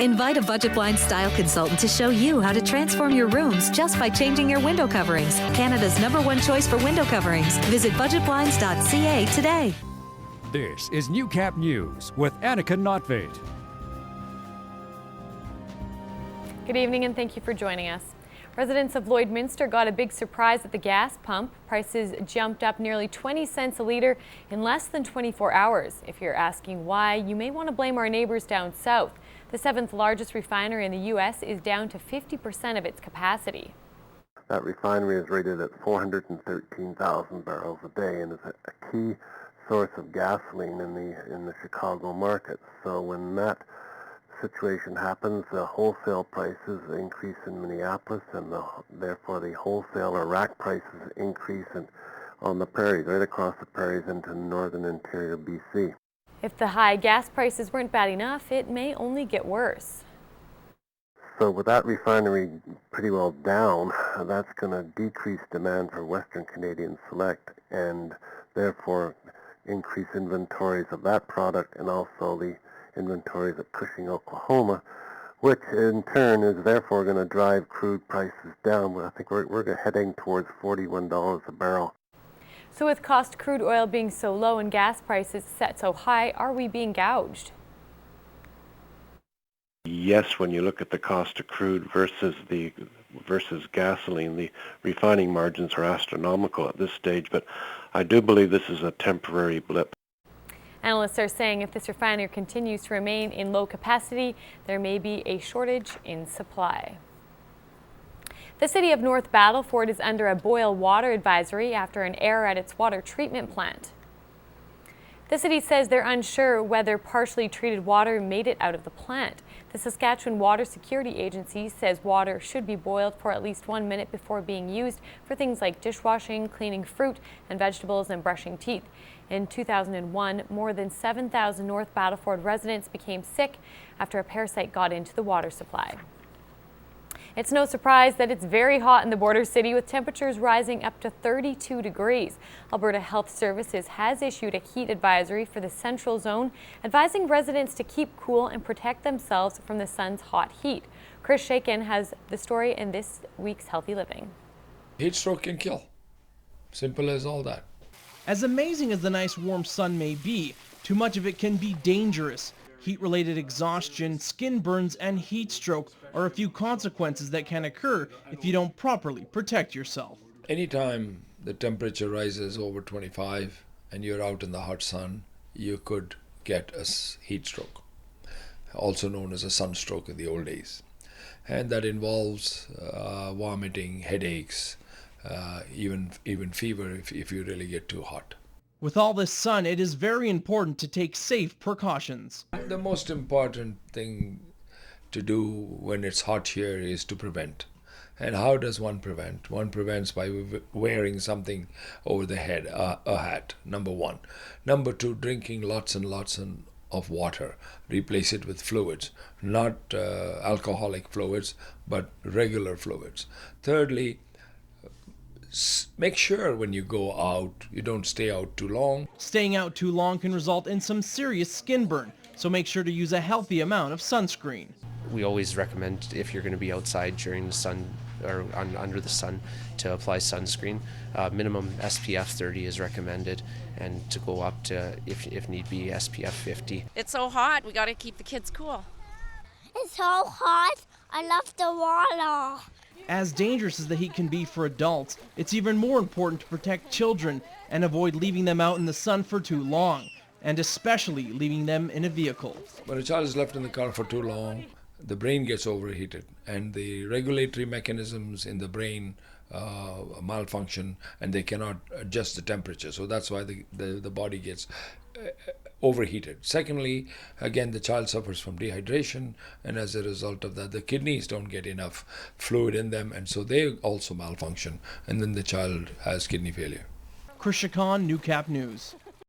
Invite a Budget Blinds style consultant to show you how to transform your rooms just by changing your window coverings. Canada's #1 choice for window coverings. Visit budgetblinds.ca today. This is Newcap News with Annika Notveit. Good evening and thank you for joining us. Residents of Lloydminster got a big surprise at the gas pump. Prices jumped up nearly 20 cents a litre in less than 24 hours. If you're asking why, you may want to blame our neighbours down south. The 7th largest refinery in the U.S. is down to 50% of its capacity. That refinery is rated at 413,000 barrels a day and is a key source of gasoline in the Chicago market. So when that situation happens, the wholesale prices increase in Minneapolis, and therefore the wholesale or rack prices increase on the prairies, right across the prairies into northern interior BC. If the high gas prices weren't bad enough, it may only get worse. So with that refinery pretty well down, that's going to decrease demand for Western Canadian Select and therefore increase inventories of that product and also the inventories at Cushing, Oklahoma, which in turn is therefore going to drive crude prices down. I think we're heading towards $41 a barrel. So with cost crude oil being so low and gas prices set so high, are we being gouged? Yes, when you look at the cost of crude versus gasoline, the refining margins are astronomical at this stage, but I do believe this is a temporary blip. Analysts are saying if this refinery continues to remain in low capacity, there may be a shortage in supply. The city of North Battleford is under a boil water advisory after an error at its water treatment plant. The city says they're unsure whether partially treated water made it out of the plant. The Saskatchewan Water Security Agency says water should be boiled for at least 1 minute before being used for things like dishwashing, cleaning fruit and vegetables, and brushing teeth. In 2001, more than 7,000 North Battleford residents became sick after a parasite got into the water supply. It's no surprise that it's very hot in the border city, with temperatures rising up to 32 degrees. Alberta Health Services has issued a heat advisory for the central zone, advising residents to keep cool and protect themselves from the sun's hot heat. Chris Shaken has the story in this week's Healthy Living. Heat stroke can kill. Simple as all that. As amazing as the nice warm sun may be, too much of it can be dangerous. Heat-related exhaustion, skin burns, and heat stroke are a few consequences that can occur if you don't properly protect yourself. Anytime the temperature rises over 25 and you're out in the hot sun, you could get a heat stroke, also known as a sunstroke in the old days. And that involves vomiting, headaches, even fever if you really get too hot. With all this sun, it is very important to take safe precautions. The most important thing to do when it's hot here is to prevent. And how does one prevent? One prevents by wearing something over the head, a hat, number one. Number two, drinking lots and lots of water. Replace it with fluids, not alcoholic fluids, but regular fluids. Thirdly, make sure when you go out, you don't stay out too long. Staying out too long can result in some serious skin burn, so make sure to use a healthy amount of sunscreen. We always recommend, if you're going to be outside during the sun or under the sun, to apply sunscreen. Minimum SPF 30 is recommended, and to go up to, if need be, SPF 50. It's so hot, we got to keep the kids cool. It's so hot, I love the water. As dangerous as the heat can be for adults, it's even more important to protect children and avoid leaving them out in the sun for too long, and especially leaving them in a vehicle. When a child is left in the car for too long, the brain gets overheated, and the regulatory mechanisms in the brain malfunction, and they cannot adjust the temperature. So that's why the body gets overheated. Secondly, again, the child suffers from dehydration, and as a result of that, the kidneys don't get enough fluid in them, and so they also malfunction, and then the child has kidney failure. Chris Shakan, Newcap News.